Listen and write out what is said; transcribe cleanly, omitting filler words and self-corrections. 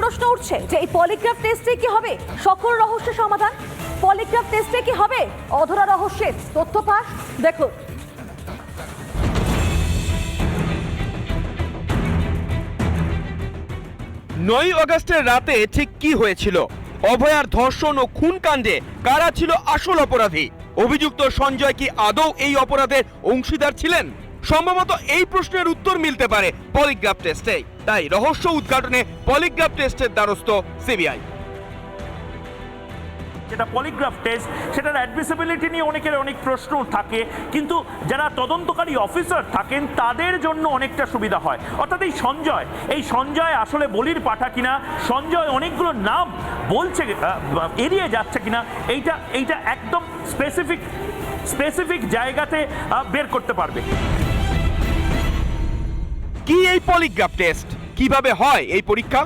প্রশ্ন উঠছে যে এই পলিগ্রাফ টেস্টে কি হবে সকল রহস্যের সমাধান? পলিগ্রাফ টেস্টে কি হবে অধরা রহস্যের তথ্য ফাঁস? দেখুন। 9 আগস্টের রাতে ঠিক কি হয়েছিল? অভয়ার ধর্ষণ ও খুন কাণ্ডে কারা ছিল আসল অপরাধী? অভিযুক্ত সঞ্জয় কি আদৌ এই অপরাধের অংশীদার ছিলেন? সম্ভবত এই প্রশ্নের উত্তর মিলতে পারে পলিগ্রাফ টেস্টে। তাই রহস্য উদ্ঘাটনে পলিগ্রাফ টেস্টের দ্বারস্থ সিবিআই। যেটা পলিগ্রাফ টেস্ট, সেটার অ্যাডমিসিবিলিটি নিয়ে অনেকের অনেক প্রশ্ন থাকে, কিন্তু যারা তদন্তকারী অফিসার থাকেন তাদের জন্য অনেকটা সুবিধা হয়। অর্থাৎ এই সঞ্জয় আসলে বলির পাঠা কিনা, সঞ্জয় অনেকগুলো নাম বলছে এড়িয়ে যাচ্ছে কিনা, এইটা একদম স্পেসিফিক জায়গাতে বের করতে পারবে। কি এই পলিগ্রাফ টেস্ট? কিভাবে হয় এই পরীক্ষা?